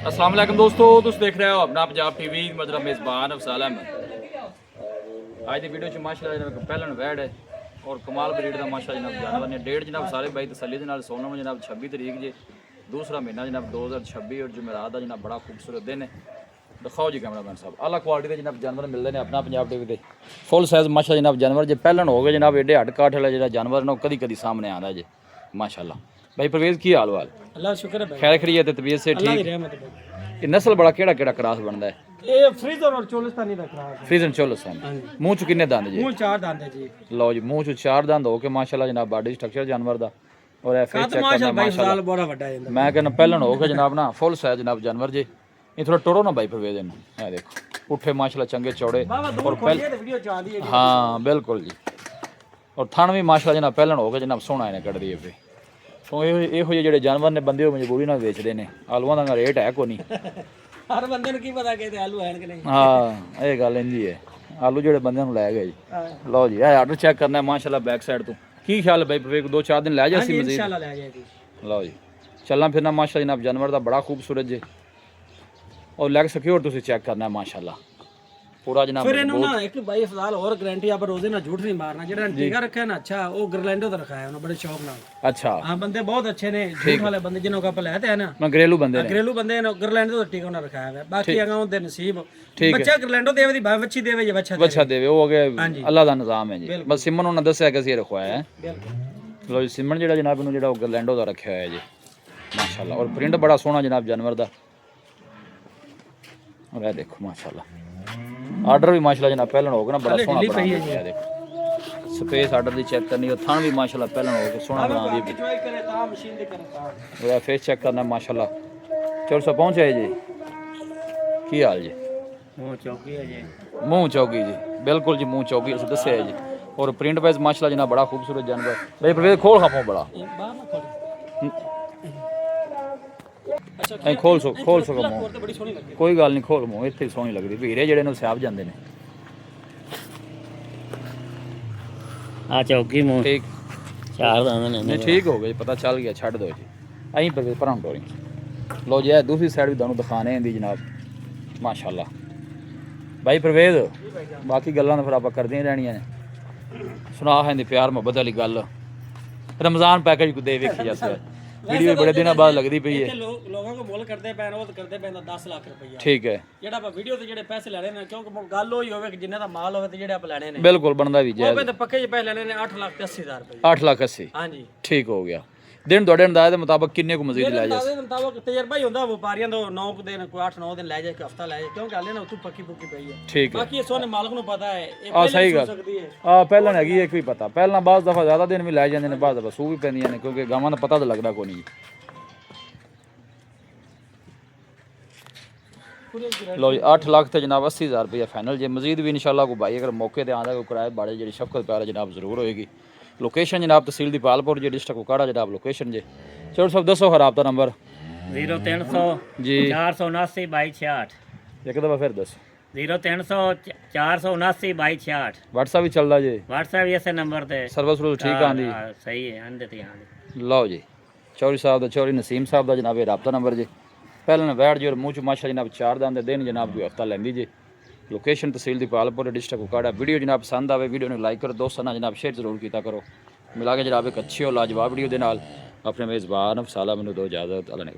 अस्सलाम वालेकुम दोस्तों, तुम देख रहे हो अपना पंजाब टीवी। मतलब मेज़बान अफसाल अहमद। आज की वीडियो माशाल्लाह पहलन वैड है और कमाल ब्रीड का माशाल्लाह जनाब जानवर ने। डेट जनाब सारे भाई तसली के नाल सुन लो जनाब। 26 तारीख जे दूसरा महीना जनाब 2026 और जुमेरात का जनाब बड़ा खूबसूरत दिन है। दिखाओ जी कैमरामैन साहब, अला क्वालिटी के जनाब जानवर मिलते हैं अपना पंजाब टीवी के। फुल साइज माशा जनाब जानवर जे पहलन हो गए जनाब। एडे हट काठ वाला जो जानवर ना कदी कदी सामने आता है जी माशाल्लाह। भाई परवेज़ की हाल वाल? अल्लाह शुक्र है भाई, खैर खरीत तबीयत से अल्लाह की ठीक? रहमत है भाई। ये नस्ल बड़ा केड़ा केड़ा क्रॉस बनता है? ये फ्रीजर और चोलिस्तानी का क्रॉस है। फ्रीजन चोलिस्तान। हाँ जी। मूँह च किन्ने दंद जी? मूल चार दांत है जी। लो जी, मूँह च चार दंद हो के माशाल्लाह जनाब बॉडी स्ट्रक्चर जानवर दा और ए फेस चेक करना माशाल्लाह। बड़ा बड़ा है। मैं कहना पहलन हो के जनाब ना फुल साइज जनाब जानवर जी। ये थोड़ा टोरो ना भाई परवेज़ इन ए देखो पुठे माशाल्लाह चंगे चौड़े और वीडियो चा दी है। हाँ बिल्कुल जी। और थन भी माशाल्लाह जनाब पहलन हो के जनाब सोहना इन्हें कट दी है। तो ये जो जानवर ने बंदे मजबूरी ना बेचते हैं। आलूआं दा रेट है को नहीं। हर बंदे ने की पता कहते आलू है कि नहीं। हाँ ये गल इंजी है। आलू जो बंदे लै गए जी। लो जी ए आर्डर चेक करना है माशाल्लाह बैक साइड तो। की ख्याल है भाई परवेज़ 2-4 दिन लै जासी मजीद? इंशाल्लाह ले जाएगी। लो जी चलना फिरना माशाल्लाह जनाब जानवर दा बड़ा खूबसूरत जी और लैग सिक्योर तुसी चेक करना है माशाल्लाह पूरा जनाब। फिर इन्होंने ना एक भाई अफजाल और गारंटी आप रोजे ना झूठ नहीं मारना। जेड़ा टीका रखा है ना अच्छा वो गरलैंडो दा रखा है उन्होंने बड़े शौक नाल। अच्छा हां बंदे बहुत अच्छे ने झूठ वाले बंदे जिन्हों का पले आते हैं ना मैं घरेलू बंदे ने घरेलू बंदे ने गरलैंडो दा टीका उन्होंने रखा है। बाकी अगां दे नसीब बच्चा गरलैंडो देवे दी भाव अच्छी देवे या बच्चा देवे वो अगे अल्लाह दा निजाम है जी। बस सिमन उन्होंने दस्या कि ਅਸੀਂ रखवाया है। लो जी सिमन जेड़ा जनाब इन्हों जेड़ा गरलैंडो दा रखा है जी माशाल्लाह। और प्रिंट बड़ा सोहना जनाब जानवर दा। और ये देखो माशाल्लाह आर्डर भी माशाल्लाह जनाब पहलन हो गया ना बड़ा सोहना बना दिया है। देखो स्पेस आर्डर दी चेक करनी और थान भी माशाल्लाह पहलन हो गया सोहना बना दिया। ट्राई करे ता मशीन दे करे ता और फेस चेक करना माशाल्लाह। 400 पहुंचे जी। की हाल जी? मुंह चौकी है जी। मुंह चौकी जी बिल्कुल जी मुंह चौकी से दस्या है जी। और प्रिंट वाइज माशाल्लाह जनाब बड़ा खूबसूरत जानवर। भाई परवेज़ खोल खाओ बड़ा खोल सको मुँह कोई गल नहीं खोल मुँह इतने सोहनी लगती हीरे जेडे सियाब जाते हैं। आ चौकी मुंह ठीक चार दाने ने नहीं ठीक हो गया जी पता चल गया छड़ दो जी। अं परवेज़ पर टोरी लो जी दूसरी साइड भी तुहानू दिखाने दी जनाब माशाल्लाह। भाई परवेज़ बाकी गल्लां फिर आप करदियां रहनियां ने। सुना है प्यार मुहब्बत वाली गल रमज़ान पैकेज को दे वेखी जैसे वीडियो बड़े दिनों बाद लगती पई है। लोगों को बोल करते पैन वो करते पैन 10 लाख रुपया ठीक है जेड़ा आप वीडियो ते जेड़े पैसे लेने ने क्योंकि गल होई होवे कि जिन्ने दा माल होवे ते जेड़े आप लेने ने बिल्कुल बनदा भी जायज़। वो पक्के जे पैसे लेने ने 8,80,000 रुपया 8,80,000 हां जी ठीक हो गया। दिन ਤੁਹਾਡੇ ਅੰਦਾਜ਼ੇ ਦੇ ਮੁਤਾਬਕ ਕਿੰਨੇ ਕੋ ਮਜ਼ੀਦ ਲੈ ਜਾ? ਦੇ ਮੁਤਾਬਕ ਤਜਰਬਾ ਹੀ ਹੁੰਦਾ ਵਪਾਰੀਆਂ ਦਾ 9 ਦਿਨ ਕੋਈ 8-9 ਦਿਨ ਲੈ ਜਾਏ ਇੱਕ ਹਫਤਾ ਲੈ ਜਾਏ ਕਿਉਂਕਿ ਹਾਲੇ ਨਾ ਉਤੋਂ ਪੱਕੀ ਪੁੱਕੀ ਪਈ ਹੈ। ਠੀਕ ਹੈ ਬਾਕੀ ਇਹ ਸੋਨੇ ਮਾਲਕ ਨੂੰ ਪਤਾ ਹੈ ਇਹ ਆ ਸਹੀ ਹੋ ਗੱਲ ਸਕਦੀ ਹੈ। ਆ ਪਹਿਲਾਂ ਹੈਗੀ ਇੱਕ ਵੀ ਪਤਾ ਪਹਿਲਾਂ ਬਾਅਦ ਦਫਾ ਜ਼ਿਆਦਾ ਦਿਨ ਵੀ ਲੈ ਜਾਂਦੇ ਨੇ ਬਾਅਦ ਦਫਾ ਸੂ ਵੀ ਪੈਂਦੀਆਂ ਨੇ ਕਿਉਂਕਿ ਗਾਵਾਂ ਦਾ ਪਤਾ ਤਾਂ ਲੱਗਦਾ ਕੋਈ ਨਹੀਂ। लो जी 8 लाख तो जनाब 80,000 रुपया फाइनल जे मजीद भी इंशाल्लाह को भाई अगर मौके पर आंदा कोई किराए बाड़े जी शफकत प्यारा जनाब जरूर होएगी। लोकेशन जनाब तहसील दीपालपुर जी डिस्ट्रिक्ट कोकाड़ा जनाब लोकेशन जे। चलो सब दसो खराब का नंबर 0300 जी 479 2268 एक दफ़ा फिर दस 0300 479 2268 व्हाट्सएप भी चलता जी? व्हाट्सएप भी ऐसे नंबर ते सर्विस ठीक आंदी? सही है आंदे ते आंदे। लो जी चौधरी साहब का चौधरी नसीम साहब का जनाब रबता नंबर जी। पहले वैट जी और मूँह च माशा जनाब 4 दांद दिन जनाब कोई हफ्ता लेंदी जी। लोकेशन तहसील दीपालपुर डिस्ट्रिक्ट कोकाड़ा। वीडियो जनाब पसंद आवे वीडियो ने लाइक करो दोस्तों ना जनाब शेयर जरूर किया करो। मिला के जनाब एक अच्छी और लाजवाब वीडियो के नाल अपने मेज़बान अफसाल अहमद दो इजाज़त अल्लाह ने